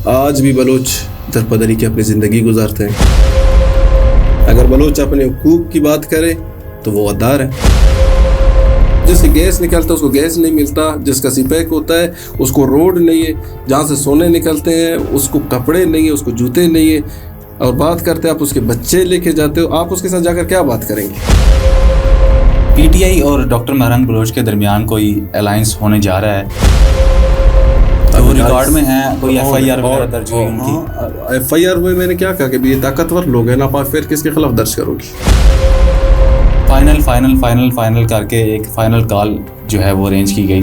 آج بھی بلوچ درپدری کی اپنی زندگی گزارتے ہیں. اگر بلوچ اپنے حقوق کی بات کرے تو وہ غدار ہے. جس سے گیس نکلتا ہے اس کو گیس نہیں ملتا, جس کا سی پیک ہوتا ہے اس کو روڈ نہیں ہے, جہاں سے سونے نکلتے ہیں اس کو کپڑے نہیں ہیں, اس کو جوتے نہیں ہیں, اور بات کرتے ہیں آپ اس کے بچے لے کے جاتے ہو, آپ اس کے ساتھ جا کر کیا بات کریں گے؟ پی ٹی آئی اور ڈاکٹر مہران بلوچ کے درمیان کوئی الائنس ہونے جا رہا ہے, وہ ریکارڈ میں ہیں, کوئی ایف آئی آر وغیرہ درج ہوئی ان کی؟ ایف آئی آر میں نے کیا کہا کہ یہ طاقتور لوگ ہیں, آپ پھر کس کے خلاف درج کرو گی؟ فائنل کر کے ایک فائنل کال جو ہے وہ ارینج کی گئی.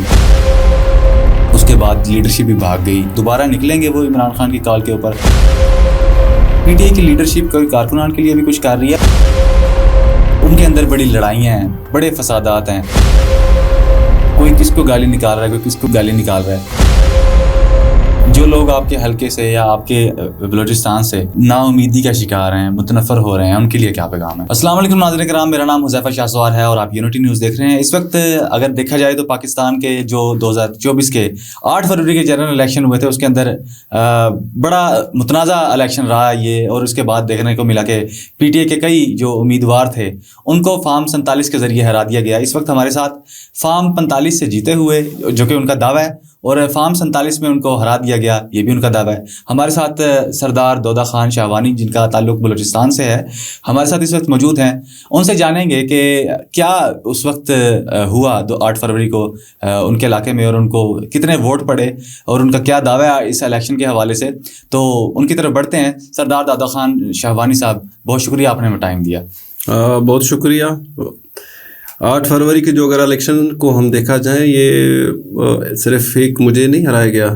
اس کے بعد لیڈرشپ بھی بھاگ گئی. دوبارہ نکلیں گے وہ عمران خان کی کال کے اوپر. پی ٹی آئی کی لیڈرشپ کوئی کارکنان کے لیے بھی کچھ کر رہی ہے. ان کے اندر بڑی لڑائیاں ہیں, بڑے فسادات ہیں, کوئی کس کو گالی نکال رہا ہے, کوئی کس کو گالی نکال رہا ہے. جو لوگ آپ کے حلقے سے یا آپ کے بلوچستان سے نا امیدی کا شکار ہیں, متنفر ہو رہے ہیں, ان کے لیے کیا پیغام ہے؟ السلام علیکم ناظرین کرام, میرا نام حذیفہ شاہ سوار ہے اور آپ یونٹی نیوز دیکھ رہے ہیں. اس وقت اگر دیکھا جائے تو پاکستان کے جو 2024 کے 8 فروری کے جنرل الیکشن ہوئے تھے اس کے اندر بڑا متنازع الیکشن رہا یہ, اور اس کے بعد دیکھنے کو ملا کہ پی ٹی آئی کے کئی جو امیدوار تھے ان کو فارم 47 کے ذریعے ہرا دیا گیا. اس وقت ہمارے ساتھ فارم 45 سے جیتے ہوئے جو کہ ان کا دعویٰ ہے, اور فارم 47 میں ان کو ہرا دیا گیا, یہ بھی ان کا دعویٰ ہے. ہمارے ساتھ سردار دودہ خان شاہوانی جن کا تعلق بلوچستان سے ہے ہمارے ساتھ اس وقت موجود ہیں. ان سے جانیں گے کہ کیا اس وقت ہوا 8 فروری کو ان کے علاقے میں, اور ان کو کتنے ووٹ پڑے, اور ان کا کیا دعویٰ ہے اس الیکشن کے حوالے سے. تو ان کی طرف بڑھتے ہیں. سردار دودہ خان شاہوانی صاحب, بہت شکریہ آپ نے ہمیں ٹائم دیا. بہت شکریہ. 8 فروری کے جو اگر الیکشن کو ہم دیکھا جائیں, یہ صرف ایک مجھے نہیں ہرایا گیا,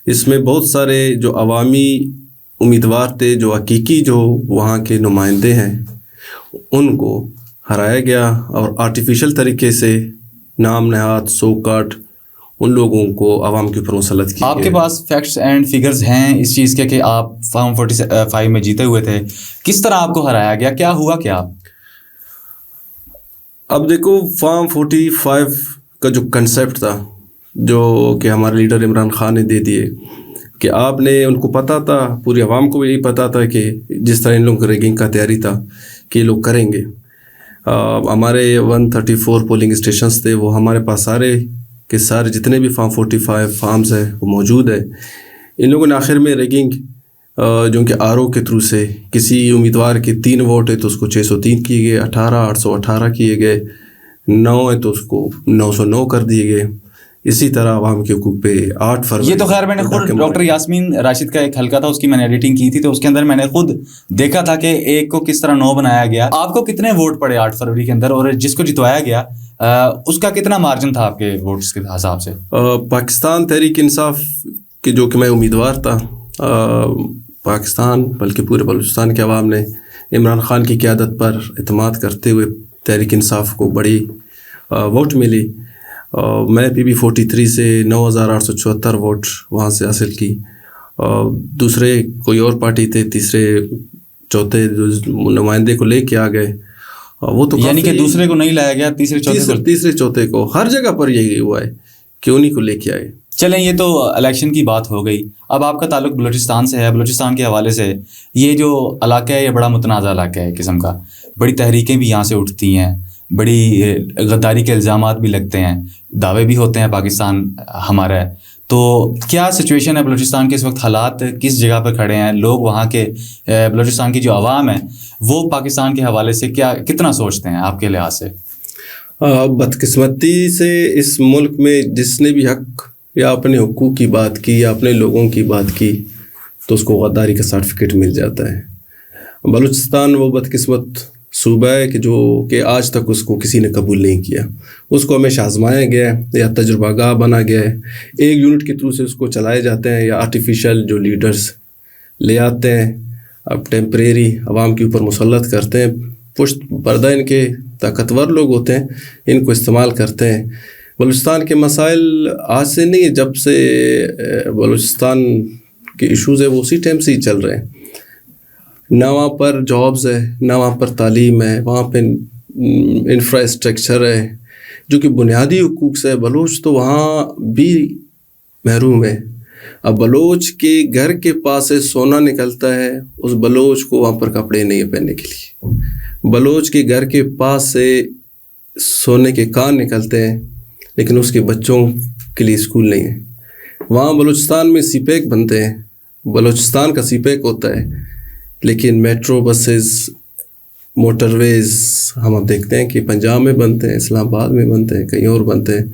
اس میں بہت سارے جو عوامی امیدوار تھے, جو حقیقی جو وہاں کے نمائندے ہیں, ان کو ہرایا گیا, اور آرٹیفیشل طریقے سے نام نہاد سو کاٹ ان لوگوں کو عوام کے اوپر مسلط کیا. آپ کے پاس فیکٹس اینڈ فگرز ہیں اس چیز کے کہ آپ فارم 45 میں جیتے ہوئے تھے, کس طرح آپ کو ہرایا گیا, کیا ہوا کیا؟ اب دیکھو, فارم 45 کا جو کنسیپٹ تھا جو کہ ہمارے لیڈر عمران خان نے دے دیے, کہ آپ نے ان کو پتہ تھا, پوری عوام کو بھی یہی پتہ تھا کہ جس طرح ان لوگوں کی ریگنگ کا تیاری تھا کہ یہ لوگ کریں گے. ہمارے 134 پولنگ اسٹیشنز تھے, وہ ہمارے پاس سارے کے سارے جتنے بھی فارم 45 فارمز ہیں وہ موجود ہے. ان لوگوں نے آخر میں ریگنگ جو کہ آر او کے تھرو سے, کسی امیدوار کے 3 ووٹ ہے تو اس کو 603 کیے گئے, 18 818 کیے گئے, 9 ہے تو اس کو 909 کر دیے گئے. اسی طرح عوام کے حقوق پہ 8 فروری. یہ تو خیر میں نے خود ڈاکٹر یاسمین راشد کا ایک حلقہ تھا, اس کی میں نے ایڈیٹنگ کی تھی, تو اس کے اندر میں نے خود دیکھا تھا کہ ایک کو کس طرح 9 بنایا گیا. آپ کو کتنے ووٹ پڑے 8 فروری کے اندر, اور جس کو جتوایا گیا اس کا کتنا مارجن تھا آپ کے ووٹس کے حساب سے؟ پاکستان تحریک انصاف کے جو کہ میں امیدوار تھا, پاکستان بلکہ پورے بلوچستان کے عوام نے عمران خان کی قیادت پر اعتماد کرتے ہوئے تحریک انصاف کو بڑی ووٹ ملی. میں پی بی 43 سے 9874 ووٹ وہاں سے حاصل کی. دوسرے کوئی اور پارٹی تھے, تیسرے چوتھے نمائندے کو لے کے آ گئے. وہ تو یعنی کہ دوسرے کو نہیں لایا گیا, تیسرے چوتھے کو, ہر جگہ پر یہی ہوا ہے کہ انہیں کو لے کے آئے. چلیں, یہ تو الیکشن کی بات ہو گئی. اب آپ کا تعلق بلوچستان سے ہے, بلوچستان کے حوالے سے یہ جو علاقہ ہے یہ بڑا متنازع علاقہ ہے قسم کا, بڑی تحریکیں بھی یہاں سے اٹھتی ہیں, بڑی غداری کے الزامات بھی لگتے ہیں, دعوے بھی ہوتے ہیں پاکستان ہمارا ہے. تو کیا سچویشن ہے بلوچستان کے اس وقت, حالات کس جگہ پر کھڑے ہیں, لوگ وہاں کے بلوچستان کی جو عوام ہے وہ پاکستان کے حوالے سے کتنا سوچتے ہیں آپ کے لحاظ سے؟ بدقسمتی سے اس ملک میں جس نے بھی حق یا اپنے حقوق کی بات کی یا اپنے لوگوں کی بات کی تو اس کو غداری کا سرٹیفکیٹ مل جاتا ہے. بلوچستان وہ بدقسمت صوبہ ہے کہ جو کہ آج تک اس کو کسی نے قبول نہیں کیا. اس کو ہمیشہ آزمایا گیا ہے یا تجربہ گاہ بنا گیا ہے, ایک یونٹ کے تھرو سے اس کو چلائے جاتے ہیں, یا آرٹیفیشل جو لیڈرز لے آتے ہیں, اب ٹیمپریری عوام کے اوپر مسلط کرتے ہیں, پشت پردہ ان کے طاقتور لوگ ہوتے ہیں, ان کو استعمال کرتے ہیں. بلوچستان کے مسائل آج سے نہیں ہے, جب سے بلوچستان کے ایشوز ہیں وہ اسی ٹائم سے ہی چل رہے ہیں. نہ وہاں پر جابز ہے, نہ وہاں پر تعلیم ہے, وہاں پہ انفراسٹرکچر ہے جو کہ بنیادی حقوق سے. بلوچ تو وہاں بھی محروم ہے. اب بلوچ کے گھر کے پاس سے سونا نکلتا ہے، اس بلوچ کو وہاں پر کپڑے نہیں ہیں پہننے کے لیے. بلوچ کے گھر کے پاس سے سونے کے کان نکلتے ہیں لیکن اس کے بچوں کے لیے اسکول نہیں ہے. وہاں بلوچستان میں سی پیک بنتے ہیں، بلوچستان کا سی پیک ہوتا ہے، لیکن میٹرو بسز، موٹر ویز ہم اب دیکھتے ہیں کہ پنجاب میں بنتے ہیں، اسلام آباد میں بنتے ہیں، کہیں اور بنتے ہیں.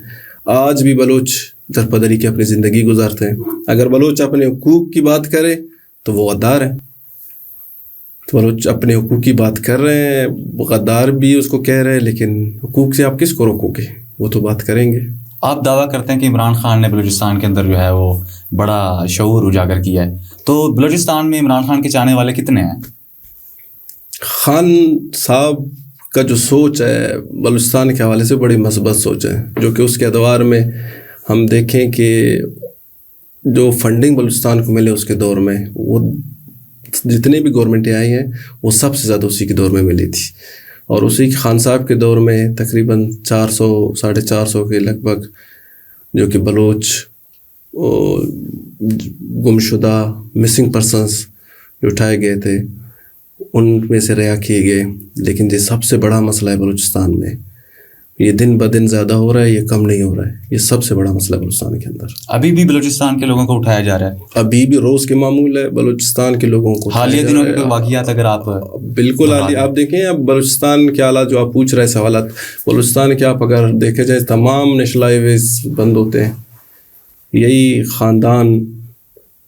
آج بھی بلوچ درپدری کی اپنی زندگی گزارتے ہیں. اگر بلوچ اپنے حقوق کی بات کرے تو وہ غدار ہے. تو بلوچ اپنے حقوق کی بات کر رہے ہیں، غدار بھی اس کو کہہ رہے ہیں، لیکن حقوق سے آپ کس کو روکو گے؟ وہ تو بات کریں گے. آپ دعویٰ کرتے ہیں کہ عمران خان نے بلوچستان کے اندر جو ہے وہ بڑا شعور اجاگر کیا ہے، تو بلوچستان میں عمران خان کے چاہنے والے کتنے ہیں؟ خان صاحب کا جو سوچ ہے بلوچستان کے حوالے سے بڑی مثبت سوچ ہے، جو کہ اس کے ادوار میں ہم دیکھیں کہ جو فنڈنگ بلوچستان کو ملے اس کے دور میں، وہ جتنے بھی گورنمنٹیں آئی ہیں وہ سب سے زیادہ اسی کے دور میں ملی تھی. اور اسی خان صاحب کے دور میں تقریباً 400-450 کے لگ بھگ جو کہ بلوچ گمشدہ مسنگ پرسنس جو اٹھائے گئے تھے ان میں سے رہا کیے گئے. لیکن یہ سب سے بڑا مسئلہ ہے بلوچستان میں، یہ دن بدن زیادہ ہو رہا ہے، یہ کم نہیں ہو رہا ہے. یہ سب سے بڑا مسئلہ ہے بلوچستان کے اندر. ابھی بھی بلوچستان کے لوگوں کو اٹھایا جا رہا ہے، ابھی بھی روز کے معمول ہے بلوچستان کے لوگوں کو. حالیہ دنوں کے کوئی واقعات اگر آپ بالکل آپ دیکھیں، اب بلوچستان کے حالات جو آپ پوچھ رہے سوالات، بلوچستان کے آپ اگر دیکھے جائے تمام نیشنل ہائی ویز بند ہوتے ہیں. یہی خاندان،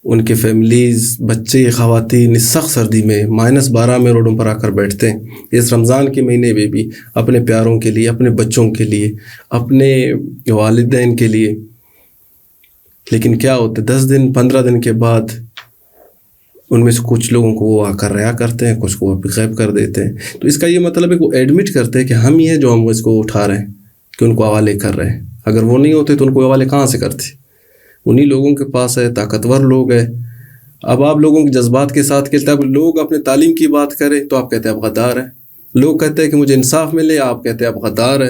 ان کے فیملیز، بچے، خواتین اس سخت سردی میں -12 میں روڈوں پر آ کر بیٹھتے ہیں. اس رمضان کے مہینے میں بھی اپنے پیاروں کے لیے، اپنے بچوں کے لیے، اپنے والدین کے لیے. لیکن کیا ہوتا ہے 10 دن 15 دن کے بعد ان میں سے کچھ لوگوں کو وہ آ کر رہا کرتے ہیں، کچھ کو وہ غائب کر دیتے ہیں. تو اس کا یہ مطلب ہے کہ وہ ایڈمٹ کرتے ہیں کہ ہم ہی ہیں جو ہم اس کو اٹھا رہے ہیں، کہ ان کو حوالے کر رہے ہیں. اگر وہ نہیں ہوتے تو ان کو حوالے کہاں سے کرتے؟ انہی لوگوں کے پاس ہے، طاقتور لوگ ہیں. اب آپ لوگوں کے جذبات کے ساتھ کہتے ہیں. اب لوگ اپنے تعلیم کی بات کریں تو آپ کہتے ہیں آپ غدار ہیں. لوگ کہتے ہیں کہ مجھے انصاف ملے، آپ کہتے ہیں آپ غدار ہیں.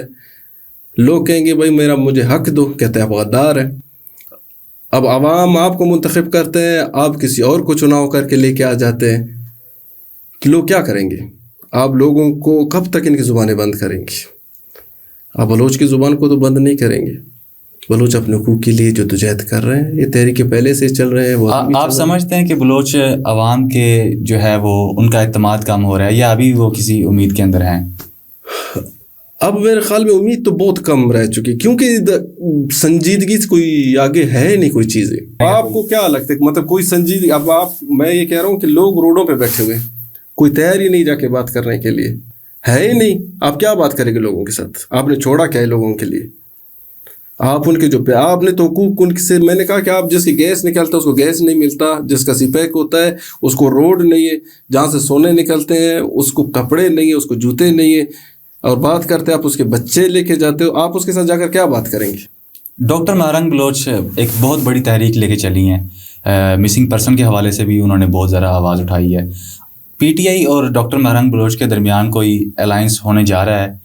لوگ کہیں گے بھائی مجھے حق دو، کہتے ہیں آپ غدار ہیں. اب عوام آپ کو منتخب کرتے ہیں، آپ کسی اور کو چناؤ کر کے لے کے آ جاتے ہیں. لوگ کیا کریں گے؟ آپ لوگوں کو کب تک ان کی زبانیں بند کریں گے؟ آپ بلوچ کی زبان کو تو بند نہیں کریں گے. بلوچ اپنے حقوق کے لیے جدوجہد کر رہے ہیں، یہ تحریک پہلے سے چل رہے ہیں. وہ آپ سمجھتے ہیں کہ بلوچ عوام کے جو ہے وہ ان کا اعتماد کم ہو رہا ہے، یا ابھی وہ کسی امید کے اندر ہیں؟ اب میرے خیال میں امید تو بہت کم رہ چکی، کیونکہ سنجیدگی سے کوئی آگے ہے نہیں کوئی چیزیں. آپ کو کیا لگتا ہے مطلب کوئی سنجیدگی؟ اب میں یہ کہہ رہا ہوں کہ لوگ روڈوں پہ بیٹھے ہوئے، کوئی تیار ہی نہیں جا کے بات کرنے کے لیے، ہے ہی نہیں. آپ کیا بات کریں گے لوگوں کے ساتھ؟ آپ نے چھوڑا کیا ہے لوگوں کے لیے؟ آپ ان کے جو آپ نے تو حقوق ان سے، میں نے کہا کہ آپ جس کی گیس نکلتا ہے اس کو گیس نہیں ملتا، جس کا سی پیک ہوتا ہے اس کو روڈ نہیں ہے، جہاں سے سونے نکلتے ہیں اس کو کپڑے نہیں ہیں، اس کو جوتے نہیں ہیں، اور بات کرتے ہیں آپ اس کے بچے لے کے جاتے ہو. آپ اس کے ساتھ جا کر کیا بات کریں گے؟ ڈاکٹر مہرنگ بلوچ ایک بہت بڑی تحریک لے کے چلی ہیں، مسنگ پرسن کے حوالے سے بھی انہوں نے بہت زیادہ آواز اٹھائی ہے. پی ٹی آئی اور ڈاکٹر مہرنگ بلوچ کے درمیان کوئی الائنس ہونے جا رہا ہے؟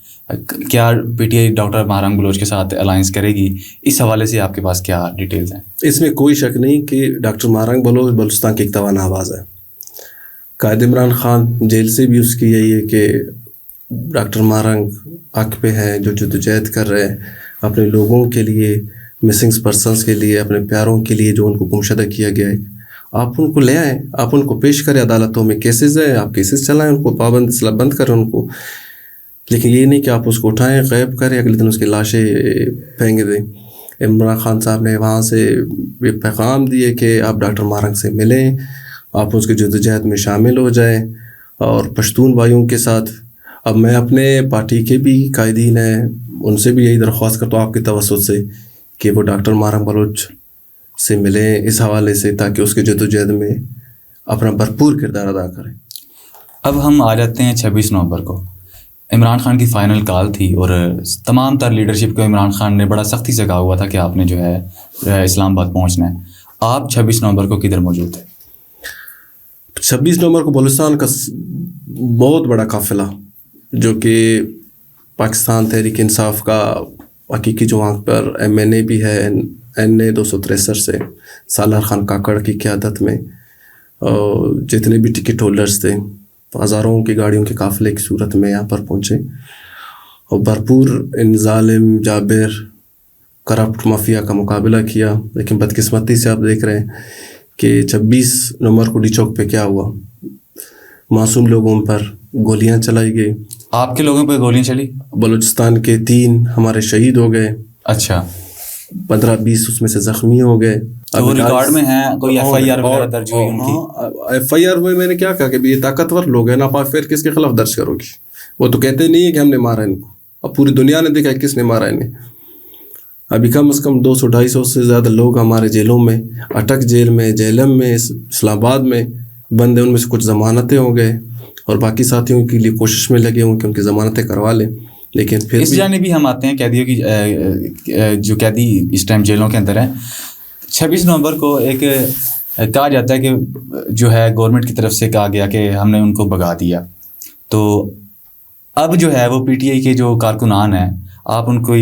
کیا P T I doctor Mahrang Baloch کے ساتھ الائنس کرے گی؟ اس حوالے سے آپ کے پاس کیا ڈیٹیلز ہیں؟ اس میں کوئی شک نہیں کہ ڈاکٹر مہرنگ بلوچ بلوچستان کی ایک توانا آواز ہے. قائد عمران خان جیل سے بھی اس کی یہی ہے کہ ڈاکٹر مہرنگ حق پہ ہیں، جو جدوجہد کر رہے ہیں اپنے لوگوں کے لیے، مسنگ پرسنس کے لیے، اپنے پیاروں کے لیے جو ان کو گمشدہ کیا گیا ہے. آپ ان کو لے آئیں، آپ ان کو پیش کریں عدالتوں میں. کیسز ہیں، آپ کیسز چلائیں، ان کو پابند بند کریں ان کو. لیکن یہ نہیں کہ آپ اس کو اٹھائیں، غائب کریں، اگلے دن اس کی لاشیں پھینک دیں. عمران خان صاحب نے وہاں سے یہ پیغام دیے کہ آپ ڈاکٹر مہرنگ سے ملیں، آپ اس کے جدوجہد میں شامل ہو جائیں اور پشتون بھائیوں کے ساتھ. اب میں اپنے پارٹی کے بھی قائدین ہیں ان سے بھی یہی درخواست کرتا ہوں آپ کی توسط سے کہ وہ ڈاکٹر مہرنگ بلوچ سے ملیں اس حوالے سے، تاکہ اس کے جدوجہد میں اپنا بھرپور کردار ادا کریں. اب ہم آ جاتے ہیں 26 نومبر کو. عمران خان کی فائنل کال تھی اور تمام تر لیڈرشپ کو عمران خان نے بڑا سختی سے کہا ہوا تھا کہ آپ نے جو ہے اسلام آباد پہنچنا ہے. آپ 26 نومبر کو کدھر موجود تھے؟ 26 نومبر کو بلوچستان کا بہت بڑا قافلہ جو کہ پاکستان تحریک انصاف کا حقیقی جو وہاں پر MNA بھی ہے NA 263 سے سالار خان کاکڑ کی قیادت میں جتنے بھی ٹکٹ ہولڈرز تھے ہزاروں کی گاڑیوں کے قافلے کی صورت میں یہاں پر پہنچے اور بھرپور ان ظالم جابر کرپٹ مافیا کا مقابلہ کیا. لیکن بدقسمتی سے آپ دیکھ رہے ہیں کہ 26 نومبر کو ڈی چوک پہ کیا ہوا, معصوم لوگوں پر گولیاں چلائی گئی. آپ کے لوگوں پہ گولیاں چلی؟ بلوچستان کے 3 ہمارے شہید ہو گئے. اچھا. 15-20 اس میں سے زخمی ہو گئے. وہ ریکارڈ میں ہیں کوئی FIR وغیرہ درج ہوئی ان کی؟ FIR ہوئے. میں نے کیا کہا کہ یہ طاقتور لوگ ہیں, آپ FIR کس کے خلاف درج کرو گی؟ وہ تو کہتے نہیں ہیں کہ ہم نے مارا ان کو. اب پوری دنیا نے دیکھا کس نے مارا انہیں. ابھی کم از کم 200-250 سے زیادہ لوگ ہمارے جیلوں میں, اٹک جیل میں, جہلم میں, اسلام آباد میں بند ہیں. ان میں سے کچھ ضمانتیں ہو گئے اور باقی ساتھیوں کے لیے کوشش میں لگے ہوں کہ ان کی ضمانتیں کروا لیں. لیکن پھر اس جانب بھی ہم آتے ہیں قیدیوں کی, جو قیدی اس ٹائم جیلوں کے اندر ہیں. 26 نومبر کو ایک کہا جاتا ہے کہ جو ہے گورنمنٹ کی طرف سے کہا گیا کہ ہم نے ان کو بھگا دیا. تو اب جو ہے وہ PTI کے جو کارکنان ہیں, آپ ان کو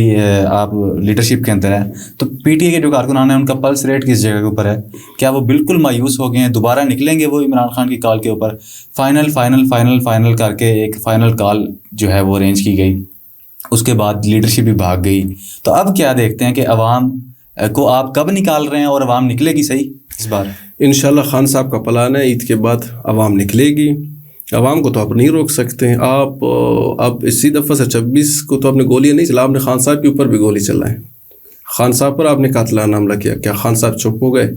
آپ لیڈرشپ کے اندر ہیں, تو PTI کے جو کارکنان ہیں ان کا پلس ریٹ کس جگہ کے اوپر ہے؟ کیا وہ بالکل مایوس ہو گئے ہیں؟ دوبارہ نکلیں گے وہ عمران خان کی کال کے اوپر؟ فائنل کر کے ایک فائنل کال جو ہے وہ ارینج کی گئی, اس کے بعد لیڈرشپ بھی بھاگ گئی. تو اب کیا دیکھتے ہیں کہ عوام کو آپ کب نکال رہے ہیں اور عوام نکلے گی صحیح اس بار؟ انشاءاللہ خان صاحب کا پلان ہے عید کے بعد عوام نکلے گی. عوام کو تو آپ نہیں روک سکتے ہیں. آپ اب اسی دفعہ سے 26 کو تو آپ نے گولیاں نہیں چلا, آپ نے خان صاحب کے اوپر بھی گولی چلائیں. خان صاحب پر آپ نے قاتلانہ حملہ کیا. کیا خان صاحب چپ ہو گئے؟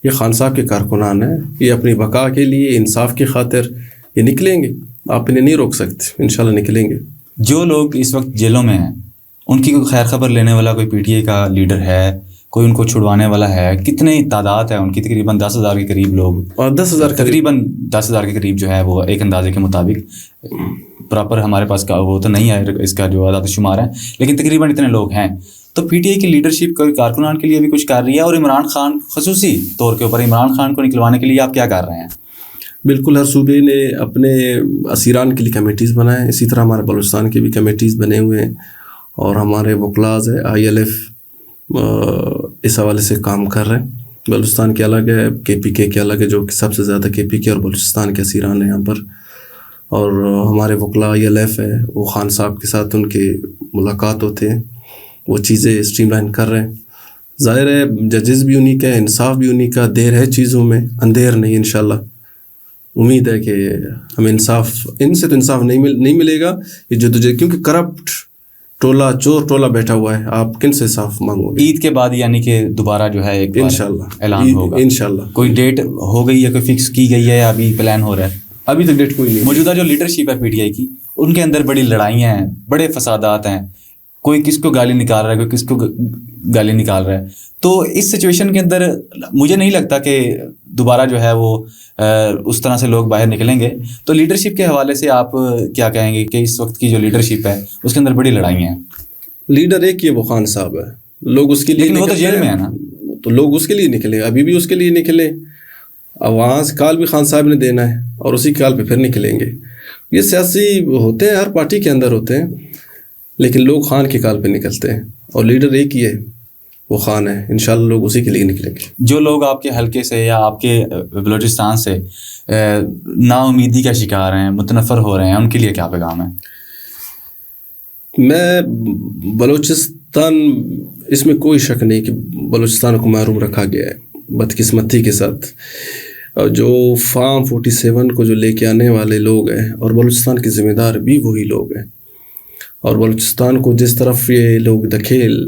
یہ خان صاحب کے کارکنان ہیں, یہ اپنی بقا کے لیے انصاف کی خاطر یہ نکلیں گے. آپ انہیں نہیں روک سکتے, انشاءاللہ نکلیں گے. جو لوگ اس وقت جیلوں میں ہیں ان کی کوئی خیر خبر لینے والا کوئی PTI کا لیڈر ہے؟ کوئی ان کو چھڑوانے والا ہے؟ کتنی تعداد ہے ان کی؟ تقریباً 10,000 کے قریب لوگ, اور 10,000 تقریباً 10,000 کے قریب جو ہے وہ ایک اندازے کے مطابق. پراپر ہمارے پاس کا وہ تو نہیں ہے اس کا جو اعداد و شمار ہے, لیکن تقریباً اتنے لوگ ہیں. تو PTI کی لیڈرشپ کوئی کارکنان کے لیے بھی کچھ کر رہی ہے؟ اور عمران خان خصوصی طور کے اوپر عمران خان کو نکلوانے کے لیے آپ کیا کر رہے ہیں؟ بالکل, ہر صوبے نے اپنے اسیران کے لیے کمیٹیز بنائے. اسی طرح ہمارے بلوچستان کے بھی کمیٹیز بنے ہوئے ہیں اور ہمارے وکلاز ہے ILF اس حوالے سے کام کر رہے ہیں. بلوچستان کے الگ ہے, KPK کے الگ ہے, جو کہ سب سے زیادہ KPK اور بلوچستان کے اسیران ہیں یہاں پر. اور ہمارے وکلا ILF ہے, وہ خان صاحب کے ساتھ ان کے ملاقات ہوتے ہیں, وہ چیزیں اسٹریم لائن کر رہے ہیں. ظاہر ہے ججز بھی انہی کا, انصاف بھی انہی کا. دیر ہے چیزوں میں, اندھیر نہیں. انشاءاللہ امید ہے کہ ہمیں انصاف, ان سے تو انصاف نہیں ملے گا. یہ جدوجہد, کیونکہ کرپٹ ٹولہ, چور ٹولہ بیٹھا ہوا ہے, آپ کن سے انصاف مانگو گے؟ عید کے بعد یعنی کہ دوبارہ جو ہے ایک انشاءاللہ اعلان ہوگا انشاءاللہ. کوئی ڈیٹ ہو گئی ہے, کوئی فکس کی گئی ہے یا ابھی پلان ہو رہا ہے؟ ابھی تک ڈیٹ کوئی نہیں. موجودہ جو لیڈرشپ ہے PTI کی, ان کے اندر بڑی لڑائیاں ہیں, بڑے فسادات ہیں, کوئی کس کو گالی نکال رہا ہے, کوئی کس کو گالی نکال رہا ہے. تو اس سچویشن کے اندر مجھے نہیں لگتا کہ دوبارہ جو ہے وہ اس طرح سے لوگ باہر نکلیں گے. تو لیڈرشپ کے حوالے سے آپ کیا کہیں گے کہ اس وقت کی جو لیڈرشپ ہے اس کے اندر بڑی لڑائیاں ہیں؟ لیڈر ایک ہی ہے, وہ خان صاحب ہے. لوگ اس کے لیے, لیکن وہ تو جیل میں ہے نا, تو لوگ اس کے لیے نکلے, ابھی بھی اس کے لیے نکلے. اب وہاں سے کال بھی خان صاحب نے دینا ہے اور اسی کال پہ پھر نکلیں گے. یہ سیاسی ہوتے ہیں, ہر پارٹی کے اندر ہوتے ہیں, لیکن لوگ خان کی کال پہ نکلتے ہیں اور لیڈر ایک ہی ہے, وہ خان ہے. انشاءاللہ لوگ اسی کے لیے نکلیں گے. جو لوگ آپ کے حلقے سے یا آپ کے بلوچستان سے نا امیدی کا شکار ہیں, متنفر ہو رہے ہیں, ان کے لیے کیا پیغام ہے؟ میں بلوچستان, اس میں کوئی شک نہیں کہ بلوچستان کو محروم رکھا گیا ہے بدقسمتی کے ساتھ. جو فارم 47 کو جو لے کے آنے والے لوگ ہیں, اور بلوچستان کے ذمہ دار بھی وہی لوگ ہیں, اور بلوچستان کو جس طرف یہ لوگ دھکیل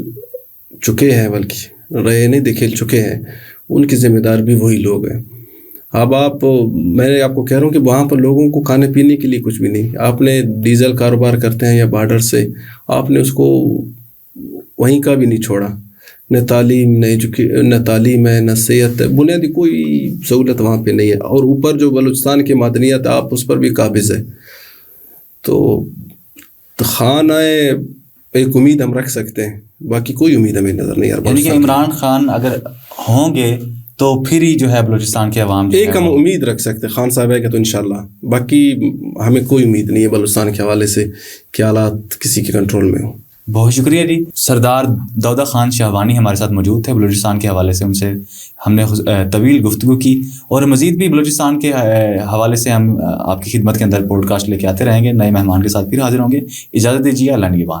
چکے ہیں, بلکہ رہے نہیں دھکیل چکے ہیں, ان کے ذمہ دار بھی وہی لوگ ہیں. اب میں آپ کو کہہ رہا ہوں کہ وہاں پر لوگوں کو کھانے پینے کے لیے کچھ بھی نہیں. آپ نے ڈیزل کاروبار کرتے ہیں یا بارڈر سے, آپ نے اس کو وہیں کا بھی نہیں چھوڑا. نہ تعلیم, نہ تعلیم ہے, نہ صحت ہے, بنیادی کوئی سہولت وہاں پہ نہیں ہے. اور اوپر جو بلوچستان کے معدنیات, آپ اس پر بھی قابض ہے. تو خان آئے ایک امید ہم رکھ سکتے ہیں, باقی کوئی امید ہمیں نظر نہیں آ رہا. یعنی کہ عمران خان اگر ہوں گے تو پھر ہی جو ہے بلوچستان کے عوام ایک ہم امید رکھ سکتے ہیں, خان صاحب ہے کہ تو انشاءاللہ. باقی ہمیں کوئی امید نہیں ہے بلوچستان کے حوالے سے کہ حالات کسی کے کنٹرول میں ہوں. بہت شکریہ جی. سردار داؤدہ خان شہوانی ہمارے ساتھ موجود تھے بلوچستان کے حوالے سے. ان سے ہم نے طویل گفتگو کی اور مزید بھی بلوچستان کے حوالے سے ہم آپ کی خدمت کے اندر پوڈ کاسٹ لے کے آتے رہیں گے. نئے مہمان کے ساتھ پھر حاضر ہوں گے. اجازت دیجیے. اللہ نگہبان.